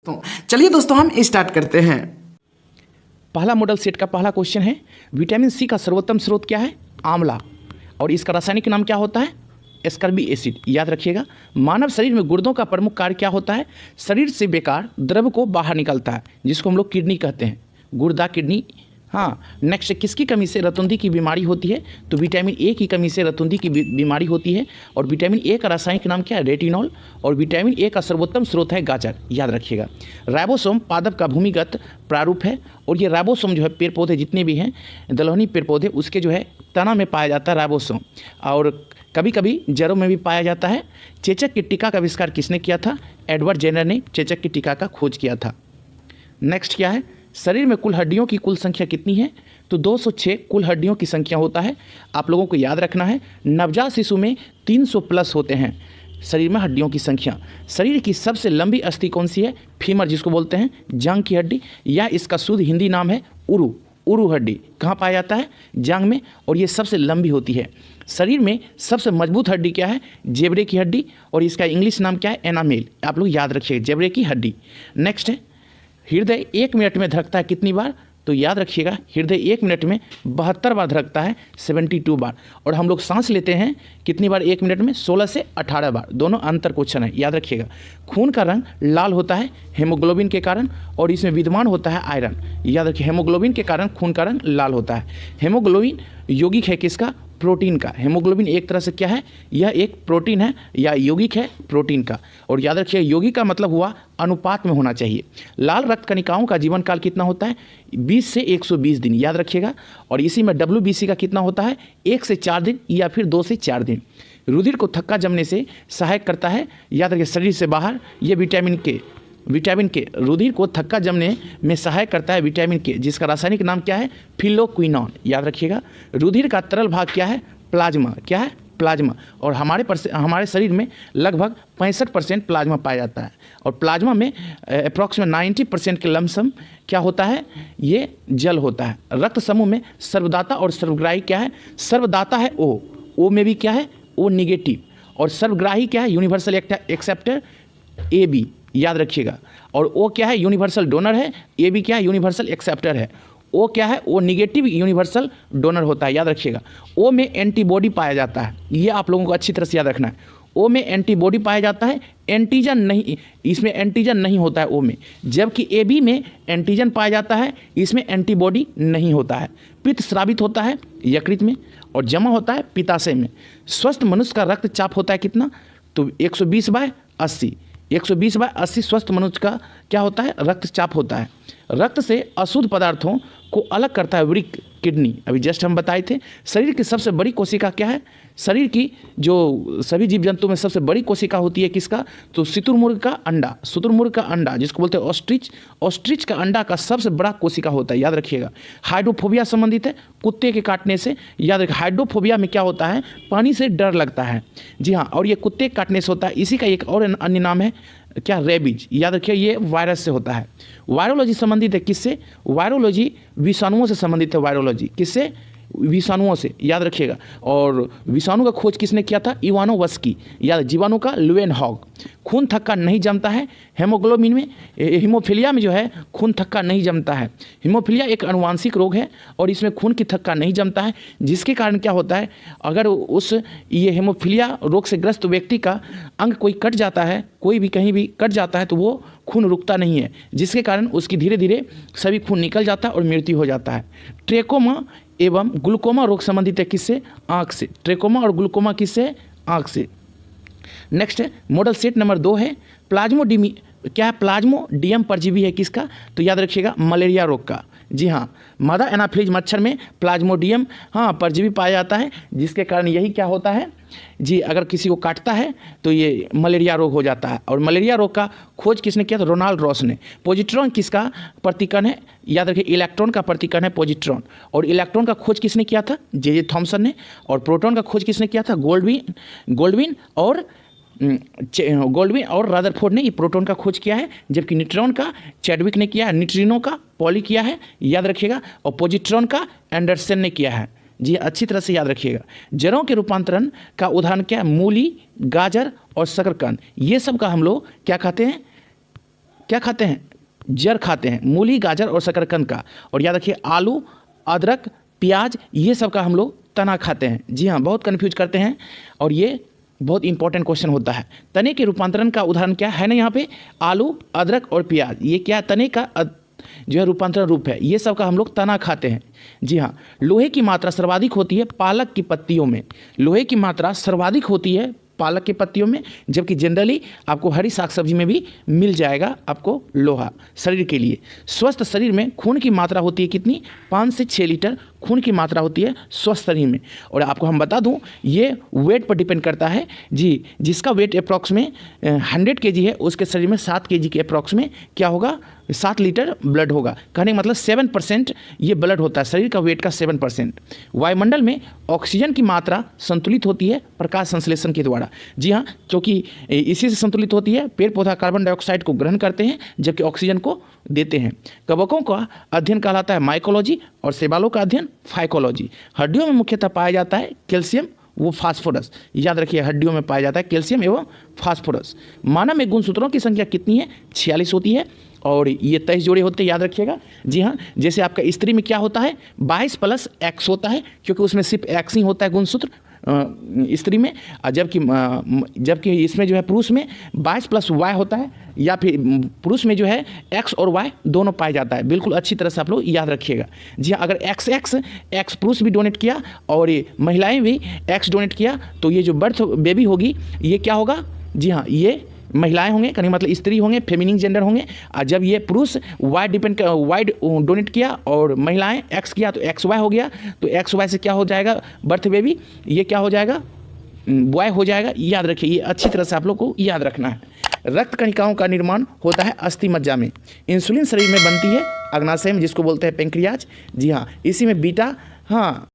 तो चलिए दोस्तों हम स्टार्ट करते हैं। पहला मॉडल सेट का पहला क्वेश्चन है, विटामिन सी का सर्वोत्तम स्रोत क्या है? आंवला। और इसका रासायनिक नाम क्या होता है? Ascorbic acid. याद रखिएगा। मानव शरीर में गुर्दों का प्रमुख कार्य क्या होता है? शरीर से बेकार द्रव को बाहर निकलता है, जिसको हम लोग किडनी कहते हैं, गुर्दा किडनी। हाँ, नेक्स्ट, किसकी कमी से रतुंधी की बीमारी होती है? तो विटामिन ए की कमी से रतुंधी की बीमारी होती है। और विटामिन ए का रासायनिक नाम क्या है? रेटिनॉल। और विटामिन ए का सर्वोत्तम स्रोत है गाजर। याद रखिएगा। राइबोसोम पादप का भूमिगत प्रारूप है। और ये राइबोसोम जो है पेड़ पौधे जितने भी हैं, दलहनी पेड़ पौधे, उसके जो है तना में पाया जाता है राइबोसोम। और कभी कभी जड़ों में भी पाया जाता है। चेचक की टीका का आविष्कार किसने किया था? एडवर्ड जेनर ने चेचक की टीका का खोज किया था। नेक्स्ट क्या है? शरीर में कुल हड्डियों की कुल संख्या कितनी है? तो 206 कुल हड्डियों की संख्या होता है। आप लोगों को याद रखना है, नवजात शिशु में 300 प्लस होते हैं शरीर में हड्डियों की संख्या। शरीर की सबसे लंबी अस्थि कौन सी है? फीमर, जिसको बोलते हैं जांघ की हड्डी, या इसका शुद्ध हिंदी नाम है उरु। उरु हड्डी कहाँ पाया जाता है? जांघ में, और ये सबसे लंबी होती है। शरीर में सबसे मजबूत हड्डी क्या है? जेबरे की हड्डी, और इसका इंग्लिश नाम क्या है? एनामेल। आप लोग याद रखिए, जेबरे की हड्डी। नेक्स्ट है, हृदय 1 मिनट में धड़कता है कितनी बार? तो याद रखिएगा, हृदय 1 मिनट में 72 बार धड़कता है, 72 बार। और हम लोग सांस लेते हैं कितनी बार 1 मिनट में? 16 से 18 बार। दोनों अंतर क्वेश्चन है, याद रखिएगा। खून का रंग लाल होता है हेमोग्लोबिन के कारण, और इसमें विद्यमान होता है आयरन। याद रखिए, हेमोग्लोबिन के कारण खून का रंग लाल होता है। हेमोग्लोबिन यौगिक है किसका? प्रोटीन का। हेमोग्लोबिन एक तरह से क्या है? यह एक प्रोटीन है या यौगिक है प्रोटीन का। और याद रखिए, यौगिक का मतलब हुआ अनुपात में होना चाहिए। लाल रक्त कणिकाओं का जीवन काल कितना होता है? 20 से 120 दिन। याद रखिएगा। और इसी में WBC का कितना होता है? 1 से 4 दिन या फिर 2 से 4 दिन। रुधिर को थक्का जमने से सहायक करता है, याद रखिए, शरीर से बाहर। ये विटामिन के रुधिर को थक्का जमने में सहायक करता है विटामिन के, जिसका रासायनिक नाम क्या है? फिलोक्विनोन। याद रखिएगा। रुधिर का तरल भाग क्या है? प्लाज्मा। क्या है? प्लाज्मा। और हमारे शरीर में लगभग 65% प्लाज्मा पाया जाता है। और प्लाज्मा में अप्रॉक्सीमेट 90% के लमसम क्या होता है? ये जल होता है। रक्त समूह में सर्वदाता और सर्वग्राही क्या है? सर्वदाता है O में भी क्या है? O negative. और सर्वग्राही क्या है? Universal acceptor AB। याद रखिएगा। और O क्या है? यूनिवर्सल डोनर है। AB क्या है? यूनिवर्सल एक्सेप्टर है। O क्या है? O निगेटिव यूनिवर्सल डोनर होता है। याद रखिएगा। O में एंटीबॉडी पाया जाता है, ये आप लोगों को अच्छी तरह से याद रखना है। O में एंटीबॉडी पाया जाता है, एंटीजन नहीं, इसमें एंटीजन नहीं होता है O में। जबकि AB में एंटीजन पाया जाता है, इसमें एंटीबॉडी नहीं होता है। पित्त स्रावित होता है यकृत में, और जमा होता है पित्ताशय में। स्वस्थ मनुष्य का रक्तचाप होता है कितना? तो 120/80। 120/80 स्वस्थ मनुष्य का क्या होता है? रक्तचाप होता है। रक्त से अशुद्ध पदार्थों को अलग करता है वृक्क, किडनी, अभी जस्ट हम बताए थे। शरीर की सबसे बड़ी कोशिका क्या है? शरीर की जो सभी जीव जंतु में सबसे बड़ी कोशिका होती है किसका? तो शुतुरमुर्ग का अंडा। शुतुरमुर्ग का अंडा, जिसको बोलते हैं ऑस्ट्रिच। ऑस्ट्रिच का अंडा का सबसे बड़ा कोशिका होता है। याद रखिएगा। हाइड्रोफोबिया संबंधित है कुत्ते के काटने से। याद रखिए, हाइड्रोफोबिया में क्या होता है? पानी से डर लगता है। जी हाँ, और ये कुत्ते के काटने से होता है। इसी का एक और अन्य नाम है क्या? रेबीज। याद रखिए, ये वायरस से होता है। वायरोलॉजी संबंधित है किससे? वायरोलॉजी विषाणुओं से संबंधित है। वायरोलॉजी किससे? विषाणुओं से। याद रखिएगा। और विषाणु का खोज किसने किया था? इवानोवस्की। याद, जीवाणु का लुवेनहॉग। खून थक्का नहीं जमता है हेमोग्लोबिन में। हीमोफीलिया में जो है खून थक्का नहीं जमता है। हीमोफीलिया एक अनुवांशिक रोग है, और इसमें खून की थक्का नहीं जमता है, जिसके कारण क्या होता है? अगर ये हीमोफीलिया रोग से ग्रस्त व्यक्ति का अंग कोई कट जाता है, कोई भी कहीं भी कट जाता है, तो वो खून रुकता नहीं है, जिसके कारण उसकी धीरे धीरे सभी खून निकल जाता है और मृत्यु हो जाता है। ट्रेकोमा एवं ग्लूकोमा रोग संबंधित है किससे? आँख से। ट्रेकोमा और ग्लूकोमा किससे? आँख से। नेक्स्ट है मॉडल सेट नंबर 2 है क्या है? प्लाज्मोडियम परजीवी है किसका? तो याद रखिएगा, मलेरिया रोग का। जी हाँ, मादा एनाफिलीज मच्छर में प्लाज्मोडियम परजीवी पाया जाता है, जिसके कारण यही क्या होता है जी, अगर किसी को काटता है तो ये मलेरिया रोग हो जाता है। और मलेरिया रोग का खोज किसने किया? तो रोनाल्ड रॉस ने। पॉजिट्रॉन किसका प्रतिकण है? याद रखिए, इलेक्ट्रॉन का प्रतिकण है पॉजिट्रॉन। और इलेक्ट्रॉन का खोज किसने किया था? जे थॉमसन ने। और प्रोटॉन का खोज किसने किया था? गोल्डविन और रदरफोर्ड ने ये प्रोटॉन का खोज किया है। जबकि न्यूट्रॉन का चैडविक ने किया है, न्यूट्रिनो का पॉली किया है। याद रखिएगा। और पॉजिट्रॉन का एंडरसन ने किया है। जी, अच्छी तरह से याद रखिएगा। जड़ों के रूपांतरण का उदाहरण क्या है? मूली, गाजर और शकरकंद। ये सब का हम लोग क्या कहते हैं? क्या खाते हैं, जड़ खाते हैं, मूली, गाजर और शकरकंद का। और याद रखिए आलू, अदरक, प्याज ये सब का हम लोग तना खाते हैं। जी हाँ, बहुत कन्फ्यूज करते हैं और ये बहुत इंपॉर्टेंट क्वेश्चन होता है। तने के रूपांतरण का उदाहरण क्या है ना, यहाँ पे आलू, अदरक और प्याज, ये क्या तने का जो है रूपांतरण रूप है, ये सब का हम लोग तना खाते हैं। जी हाँ, लोहे की मात्रा सर्वाधिक होती है पालक की पत्तियों में। लोहे की मात्रा सर्वाधिक होती है पालक की पत्तियों में, जबकि जनरली आपको हरी साग सब्जी में भी मिल जाएगा आपको लोहा शरीर के लिए। स्वस्थ शरीर में खून की मात्रा होती है कितनी, 5 से 6 लीटर खून की मात्रा होती है स्वस्थ शरीर में। और आपको हम बता दूं ये वेट पर डिपेंड करता है जी, जिसका वेट अप्रॉक्स में 100 kg है उसके शरीर में 7 kg के अप्रॉक्स में क्या होगा, 7 लीटर ब्लड होगा। कहने का मतलब 7% ये ब्लड होता है शरीर का वेट का 7%। वायुमंडल में ऑक्सीजन की मात्रा संतुलित होती है प्रकाश संश्लेषण के द्वारा। जी हाँ, क्योंकि इसी से संतुलित होती है। पेड़ पौधा कार्बन डाइऑक्साइड को ग्रहण करते हैं जबकि ऑक्सीजन को देते हैं। कवकों का अध्ययन कहलाता है माइकोलॉजी और शैवालों का अध्ययन फाइकोलॉजी। हड्डियों में मुख्यतः पाया जाता है कैल्शियम वो फास्फोरस। याद रखिए हड्डियों में पाया जाता है कैल्शियम एवं फास्फोरस। मानव में गुणसूत्रों की संख्या कितनी है, 46 होती है और ये 23 जोड़े होते हैं, याद रखिएगा। जी हाँ, जैसे आपका स्त्री में क्या होता है 22 + X होता है क्योंकि उसमें सिर्फ X ही होता है गुणसूत्र स्त्री में, जबकि इसमें जो है पुरुष में 22 + Y होता है, या फिर पुरुष में जो है X और Y दोनों पाया जाता है। बिल्कुल अच्छी तरह से आप लोग याद रखिएगा। जी हाँ, अगर X पुरुष भी डोनेट किया और ये महिलाएं भी X डोनेट किया तो ये जो बर्थ बेबी होगी ये क्या होगा, जी हाँ ये महिलाएं होंगे, कहने मतलब स्त्री होंगे, फेमिनिन जेंडर होंगे। और जब ये पुरुष वाई डोनेट किया और महिलाएं एक्स किया तो XY हो गया। तो XY से क्या हो जाएगा बर्थ बेबी, ये क्या हो जाएगा बॉय हो जाएगा। याद रखिए, ये अच्छी तरह से आप लोग को याद रखना है। रक्त कणिकाओं का निर्माण होता है अस्थि मज्जा में। इंसुलिन शरीर में बनती है अग्नाशय में जिसको बोलते हैं पेंक्रियाज। जी हाँ, इसी में बीटा, हाँ